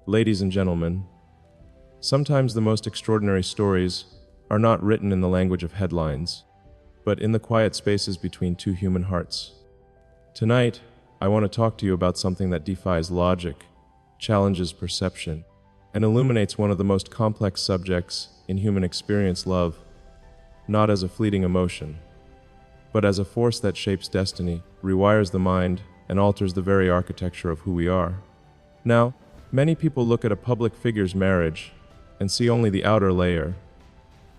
Ladies and gentlemen, sometimes the most extraordinary stories are not written in the language of headlines, but in the quiet spaces between two human hearts. Tonight, I want to talk to you about something that defies logic, challenges perception, and illuminates one of the most complex subjects in human experience: love, not as a fleeting emotion, but as a force that shapes destiny, rewires the mind, and alters the very architecture of who we are. Now, many people look at a public figure's marriage and see only the outer layer,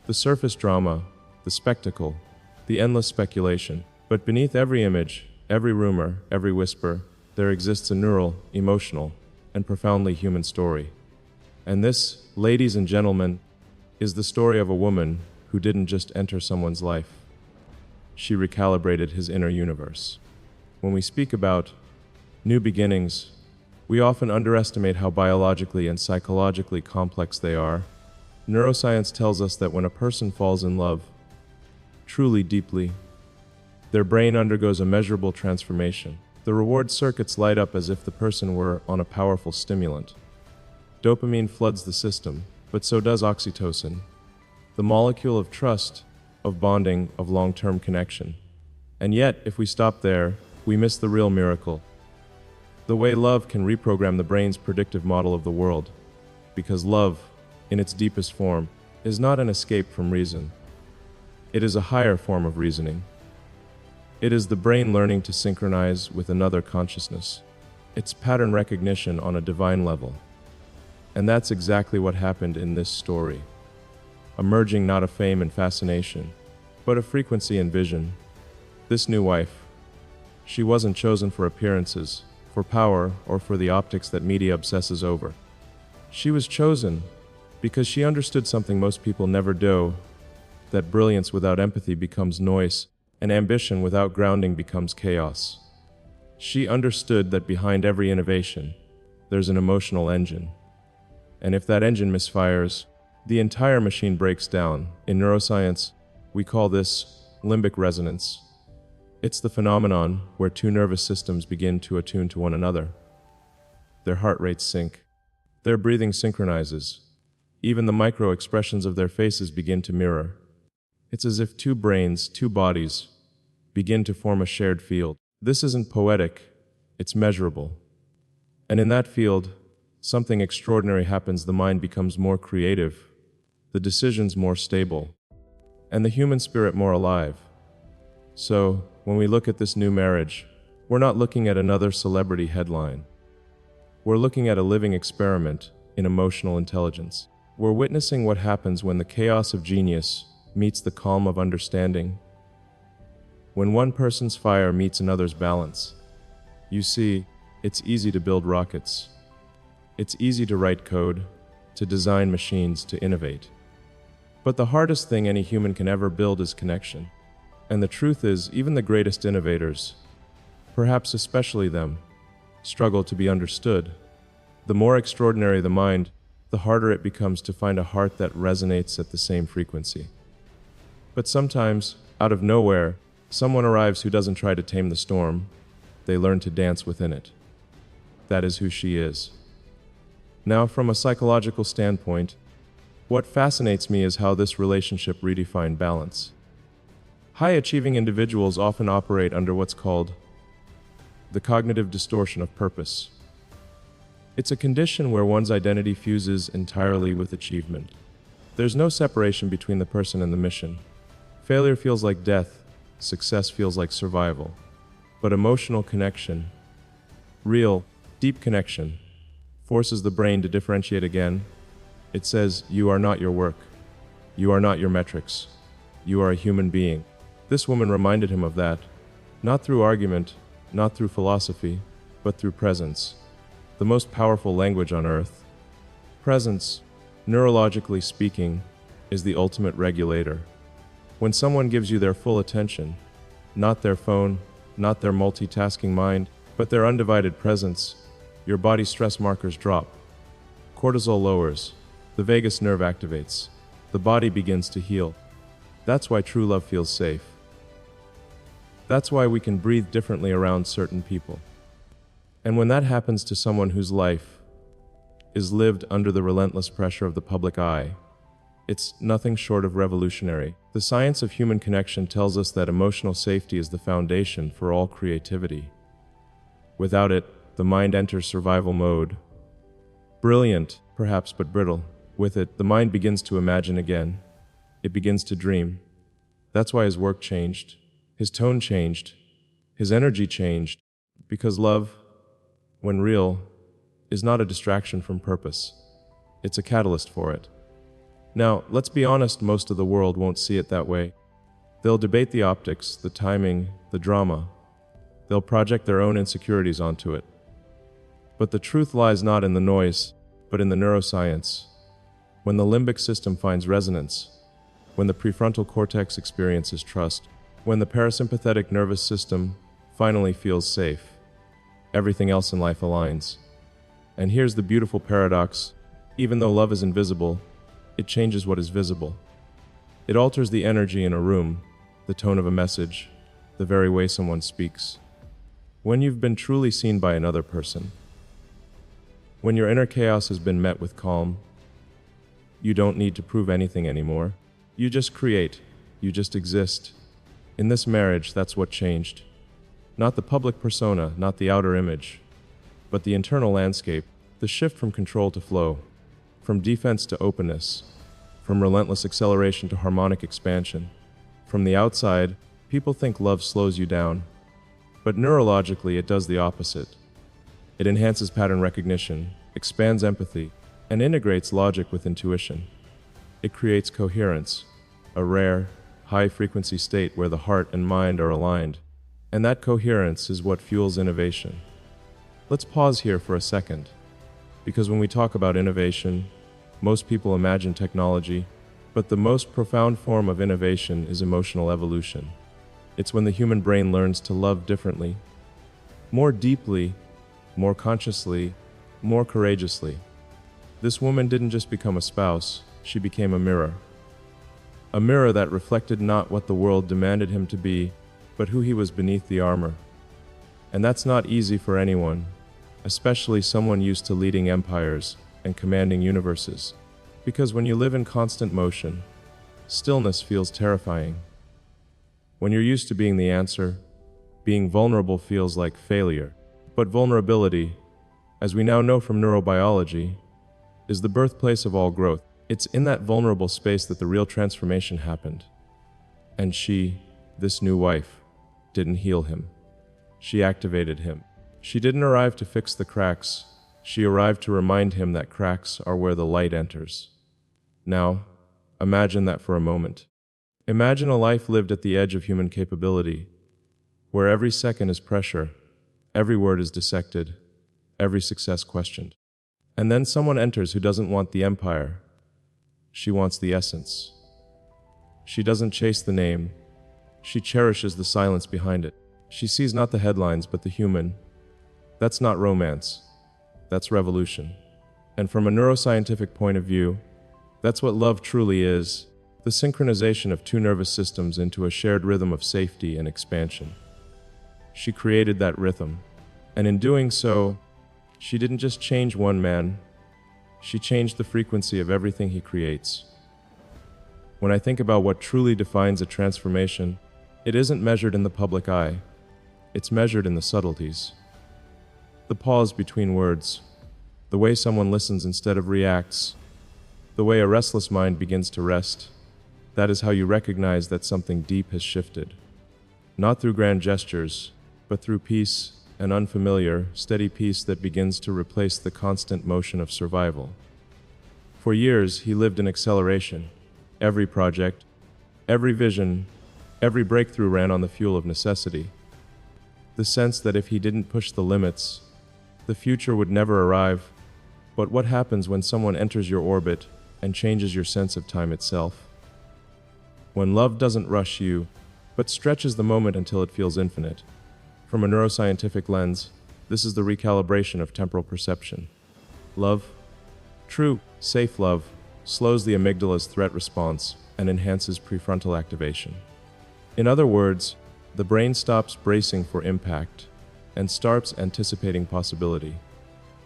the surface drama, the spectacle, the endless speculation. But beneath every image, every rumor, every whisper, there exists a neural, emotional, and profoundly human story. And this, ladies and gentlemen, is the story of a woman who didn't just enter someone's life. She recalibrated his inner universe. When we speak about new beginnings, we often underestimate how biologically and psychologically complex they are. Neuroscience tells us that when a person falls in love, truly deeply, their brain undergoes a measurable transformation. The reward circuits light up as if the person were on a powerful stimulant. Dopamine floods the system, but so does oxytocin, the molecule of trust, of bonding, of long-term connection. And yet, if we stop there, we miss the real miracle. The way love can reprogram the brain's predictive model of the world. Because love, in its deepest form, is not an escape from reason. It is a higher form of reasoning. It is the brain learning to synchronize with another consciousness. It's pattern recognition on a divine level. And that's exactly what happened in this story. A merging not of fame and fascination, but of frequency and vision. This new wife, she wasn't chosen for appearances, for power, or for the optics that media obsesses over. She was chosen because she understood something most people never do, that brilliance without empathy becomes noise, and ambition without grounding becomes chaos. She understood that behind every innovation, there's an emotional engine. And if that engine misfires, the entire machine breaks down. In neuroscience, we call this limbic resonance. It's the phenomenon where two nervous systems begin to attune to one another. Their heart rates sync. Their breathing synchronizes. Even the micro-expressions of their faces begin to mirror. It's as if two brains, two bodies, begin to form a shared field. This isn't poetic, it's measurable. And in that field, something extraordinary happens. The mind becomes more creative, the decisions more stable, and the human spirit more alive. So, when we look at this new marriage, we're not looking at another celebrity headline. We're looking at a living experiment in emotional intelligence. We're witnessing what happens when the chaos of genius meets the calm of understanding. When one person's fire meets another's balance. You see, it's easy to build rockets. It's easy to write code, to design machines, to innovate. But the hardest thing any human can ever build is connection. And the truth is, even the greatest innovators, perhaps especially them, struggle to be understood. The more extraordinary the mind, the harder it becomes to find a heart that resonates at the same frequency. But sometimes, out of nowhere, someone arrives who doesn't try to tame the storm. They learn to dance within it. That is who she is. Now, from a psychological standpoint, what fascinates me is how this relationship redefined balance. High-achieving individuals often operate under what's called the cognitive distortion of purpose. It's a condition where one's identity fuses entirely with achievement. There's no separation between the person and the mission. Failure feels like death, success feels like survival. But emotional connection, real, deep connection, forces the brain to differentiate again. It says, you are not your work. You are not your metrics. You are a human being. This woman reminded him of that, not through argument, not through philosophy, but through presence. The most powerful language on earth. Presence, neurologically speaking, is the ultimate regulator. When someone gives you their full attention, not their phone, not their multitasking mind, but their undivided presence, your body's stress markers drop. Cortisol lowers, the vagus nerve activates, the body begins to heal. That's why true love feels safe. That's why we can breathe differently around certain people. And when that happens to someone whose life is lived under the relentless pressure of the public eye. It's nothing short of revolutionary. The science of human connection tells us that emotional safety is the foundation for all creativity. Without it, the mind enters survival mode. Brilliant, perhaps, but brittle. With it, the mind begins to imagine again. It begins to dream. That's why his work changed. His tone changed. His energy changed. Because love, when real, is not a distraction from purpose. It's a catalyst for it. Now, let's be honest, most of the world won't see it that way. They'll debate the optics, the timing, the drama. They'll project their own insecurities onto it. But the truth lies not in the noise, but in the neuroscience. When the limbic system finds resonance, when the prefrontal cortex experiences trust, when the parasympathetic nervous system finally feels safe, everything else in life aligns. And here's the beautiful paradox: even though love is invisible, it changes what is visible. It alters the energy in a room, the tone of a message, the very way someone speaks. When you've been truly seen by another person, when your inner chaos has been met with calm, you don't need to prove anything anymore. You just create. You just exist. In this marriage, that's what changed. Not the public persona, not the outer image, but the internal landscape, the shift from control to flow, from defense to openness, from relentless acceleration to harmonic expansion. From the outside, people think love slows you down, but neurologically it does the opposite. It enhances pattern recognition, expands empathy, and integrates logic with intuition. It creates coherence, a rare, high-frequency state where the heart and mind are aligned, and that coherence is what fuels innovation. Let's pause here for a second, because when we talk about innovation, most people imagine technology, but the most profound form of innovation is emotional evolution. It's when the human brain learns to love differently, more deeply, more consciously, more courageously. This woman didn't just become a spouse, she became a mirror. A mirror that reflected not what the world demanded him to be, but who he was beneath the armor. And that's not easy for anyone, especially someone used to leading empires and commanding universes. Because when you live in constant motion, stillness feels terrifying. When you're used to being the answer, being vulnerable feels like failure. But vulnerability, as we now know from neurobiology, is the birthplace of all growth. It's in that vulnerable space that the real transformation happened. And she, this new wife, didn't heal him. She activated him. She didn't arrive to fix the cracks. She arrived to remind him that cracks are where the light enters. Now, imagine that for a moment. Imagine a life lived at the edge of human capability, where every second is pressure, every word is dissected, every success questioned. And then someone enters who doesn't want the empire. She wants the essence. She doesn't chase the name. She cherishes the silence behind it. She sees not the headlines, but the human. That's not romance. That's revolution. And from a neuroscientific point of view, that's what love truly is, the synchronization of two nervous systems into a shared rhythm of safety and expansion. She created that rhythm, and in doing so, she didn't just change one man, she changed the frequency of everything he creates. When I think about what truly defines a transformation, it isn't measured in the public eye, it's measured in the subtleties. The pause between words, the way someone listens instead of reacts, the way a restless mind begins to rest, that is how you recognize that something deep has shifted. Not through grand gestures, but through peace, an unfamiliar, steady peace that begins to replace the constant motion of survival. For years, he lived in acceleration. Every project, every vision, every breakthrough ran on the fuel of necessity. The sense that if he didn't push the limits, the future would never arrive. But what happens when someone enters your orbit and changes your sense of time itself? When love doesn't rush you, but stretches the moment until it feels infinite. From a neuroscientific lens, this is the recalibration of temporal perception. Love, true, safe love, slows the amygdala's threat response and enhances prefrontal activation. In other words, the brain stops bracing for impact and starts anticipating possibility.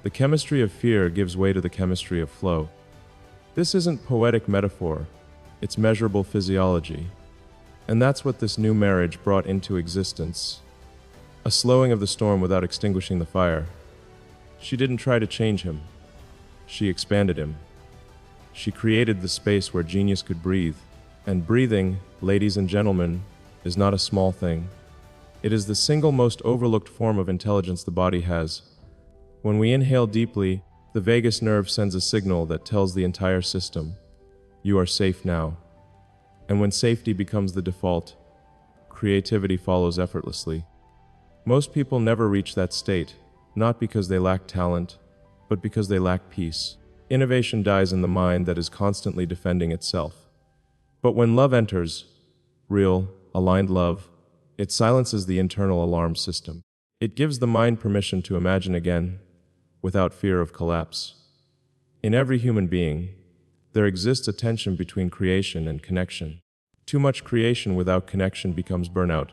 The chemistry of fear gives way to the chemistry of flow. This isn't poetic metaphor, it's measurable physiology. And that's what this new marriage brought into existence. A slowing of the storm without extinguishing the fire. She didn't try to change him. She expanded him. She created the space where genius could breathe. And breathing, ladies and gentlemen, is not a small thing. It is the single most overlooked form of intelligence the body has. When we inhale deeply, the vagus nerve sends a signal that tells the entire system, you are safe now. And when safety becomes the default, creativity follows effortlessly. Most people never reach that state, not because they lack talent, but because they lack peace. Innovation dies in the mind that is constantly defending itself. But when love enters, real, aligned love, it silences the internal alarm system. It gives the mind permission to imagine again, without fear of collapse. In every human being, there exists a tension between creation and connection. Too much creation without connection becomes burnout.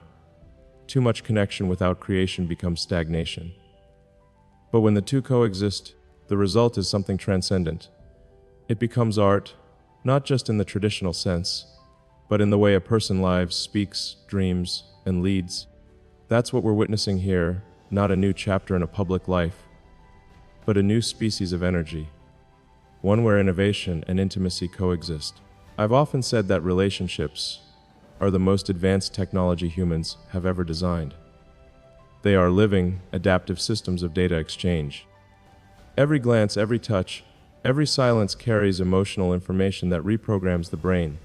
Too much connection without creation becomes stagnation. But when the two coexist, the result is something transcendent. It becomes art, not just in the traditional sense, but in the way a person lives, speaks, dreams, and leads. That's what we're witnessing here, not a new chapter in a public life, but a new species of energy, one where innovation and intimacy coexist. I've often said that relationships are the most advanced technology humans have ever designed. They are living, adaptive systems of data exchange. Every glance, every touch, every silence carries emotional information that reprograms the brain.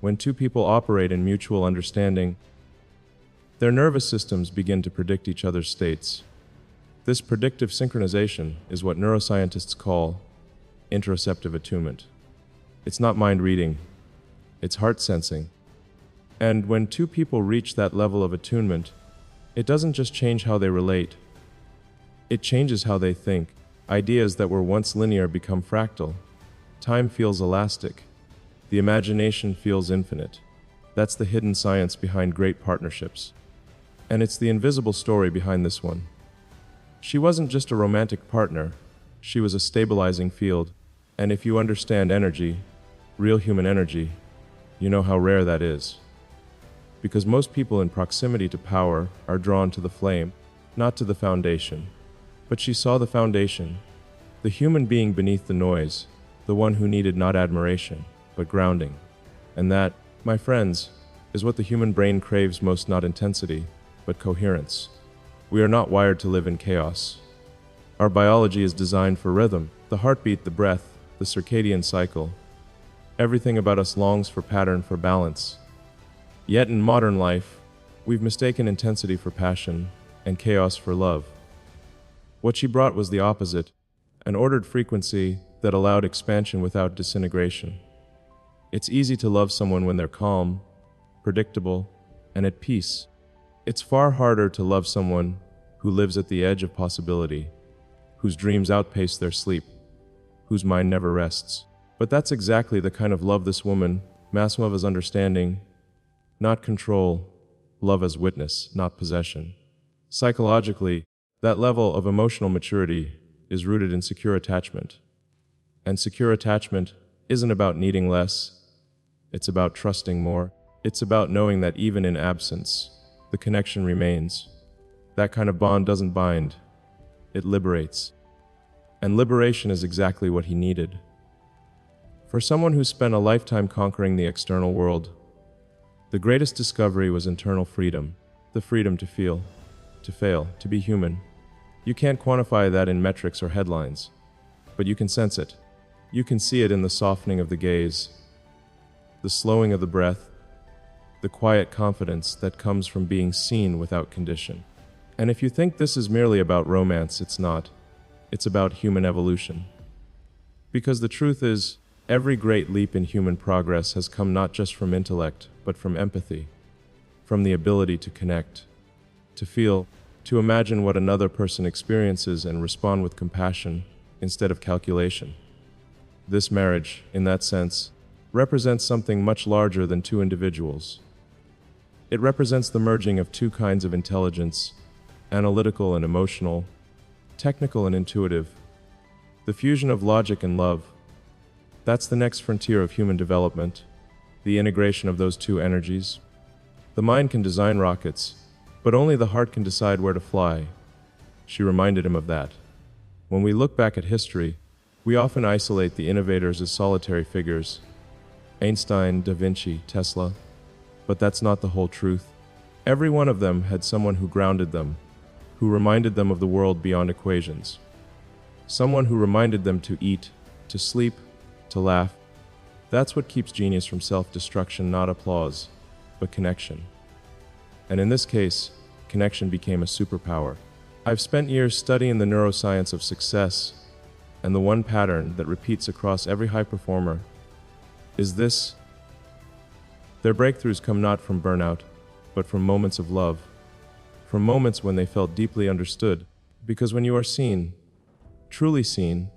When two people operate in mutual understanding, their nervous systems begin to predict each other's states. This predictive synchronization is what neuroscientists call interoceptive attunement. It's not mind reading, it's heart sensing. And when two people reach that level of attunement, it doesn't just change how they relate, it changes how they think. Ideas that were once linear become fractal. Time feels elastic. The imagination feels infinite. That's the hidden science behind great partnerships. And it's the invisible story behind this one. She wasn't just a romantic partner, she was a stabilizing field. And if you understand energy, real human energy, you know how rare that is. Because most people in proximity to power are drawn to the flame, not to the foundation. But she saw the foundation, the human being beneath the noise, the one who needed not admiration, but grounding. And that, my friends, is what the human brain craves most, not intensity, but coherence. We are not wired to live in chaos. Our biology is designed for rhythm, the heartbeat, the breath, the circadian cycle. Everything about us longs for pattern, for balance. Yet in modern life, we've mistaken intensity for passion and chaos for love. What she brought was the opposite, an ordered frequency that allowed expansion without disintegration. It's easy to love someone when they're calm, predictable, and at peace. It's far harder to love someone who lives at the edge of possibility, whose dreams outpace their sleep, whose mind never rests. But that's exactly the kind of love this woman, Maslov, is understanding, not control, love as witness, not possession. Psychologically, that level of emotional maturity is rooted in secure attachment. And secure attachment isn't about needing less, it's about trusting more. It's about knowing that even in absence, the connection remains. That kind of bond doesn't bind, it liberates. And liberation is exactly what he needed. For someone who spent a lifetime conquering the external world, the greatest discovery was internal freedom, the freedom to feel, to fail, to be human. You can't quantify that in metrics or headlines, but you can sense it. You can see it in the softening of the gaze, the slowing of the breath, the quiet confidence that comes from being seen without condition. And if you think this is merely about romance, it's not. It's about human evolution. Because the truth is, every great leap in human progress has come not just from intellect, but from empathy, from the ability to connect, to feel, to imagine what another person experiences and respond with compassion instead of calculation. This marriage, in that sense, represents something much larger than two individuals. It represents the merging of two kinds of intelligence, analytical and emotional, technical and intuitive. The fusion of logic and love. That's the next frontier of human development, the integration of those two energies. The mind can design rockets, but only the heart can decide where to fly. She reminded him of that. When we look back at history, we often isolate the innovators as solitary figures. Einstein, Da Vinci, Tesla. But that's not the whole truth. Every one of them had someone who grounded them, who reminded them of the world beyond equations. Someone who reminded them to eat, to sleep, to laugh. That's what keeps genius from self-destruction, not applause, but connection. And in this case, connection became a superpower. I've spent years studying the neuroscience of success, and the one pattern that repeats across every high performer is this. Their breakthroughs come not from burnout, but from moments of love, from moments when they felt deeply understood. Because when you are seen, truly seen,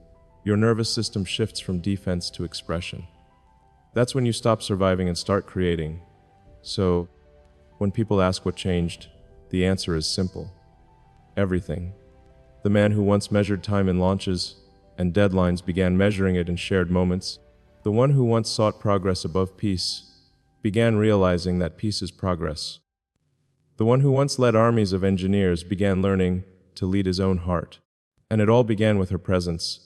your nervous system shifts from defense to expression. That's when you stop surviving and start creating. So, when people ask what changed, the answer is simple. Everything. The man who once measured time in launches and deadlines began measuring it in shared moments. The one who once sought progress above peace began realizing that peace is progress. The one who once led armies of engineers began learning to lead his own heart. And it all began with her presence,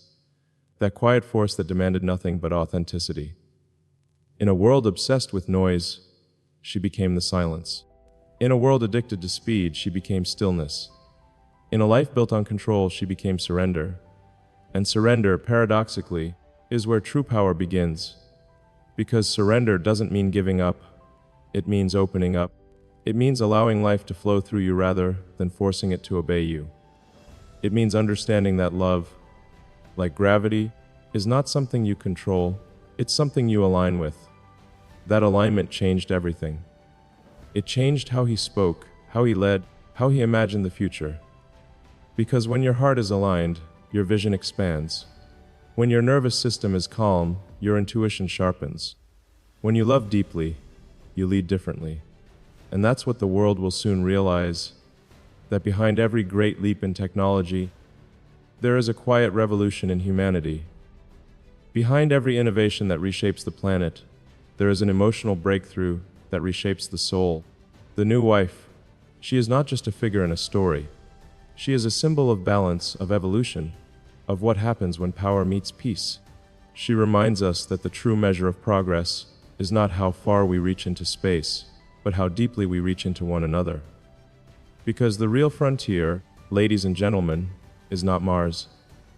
that quiet force that demanded nothing but authenticity. In a world obsessed with noise, she became the silence. In a world addicted to speed, she became stillness. In a life built on control, she became surrender. And surrender, paradoxically, is where true power begins. Because surrender doesn't mean giving up, it means opening up. It means allowing life to flow through you rather than forcing it to obey you. It means understanding that love, like gravity, is not something you control, it's something you align with. That alignment changed everything. It changed how he spoke, how he led, how he imagined the future. Because when your heart is aligned, your vision expands. When your nervous system is calm, your intuition sharpens. When you love deeply, you lead differently. And that's what the world will soon realize, that behind every great leap in technology, there is a quiet revolution in humanity. Behind every innovation that reshapes the planet, there is an emotional breakthrough that reshapes the soul. The new wife, she is not just a figure in a story. She is a symbol of balance, of evolution, of what happens when power meets peace. She reminds us that the true measure of progress is not how far we reach into space, but how deeply we reach into one another. Because the real frontier, ladies and gentlemen, is not Mars,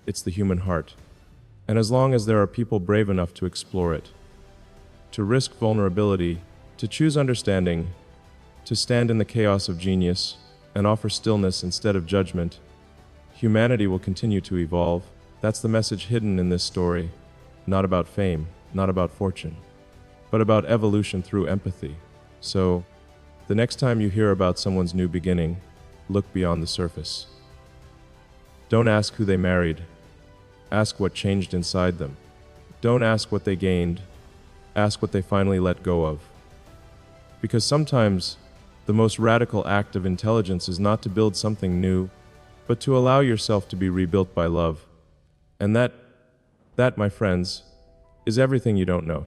it's the human heart. And as long as there are people brave enough to explore it, to risk vulnerability, to choose understanding, to stand in the chaos of genius and offer stillness instead of judgment, humanity will continue to evolve. That's the message hidden in this story. Not about fame, not about fortune, but about evolution through empathy. So, the next time you hear about someone's new beginning, look beyond the surface. Don't ask who they married. Ask what changed inside them. Don't ask what they gained. Ask what they finally let go of. Because sometimes, the most radical act of intelligence is not to build something new, but to allow yourself to be rebuilt by love. And that, my friends, is everything you don't know.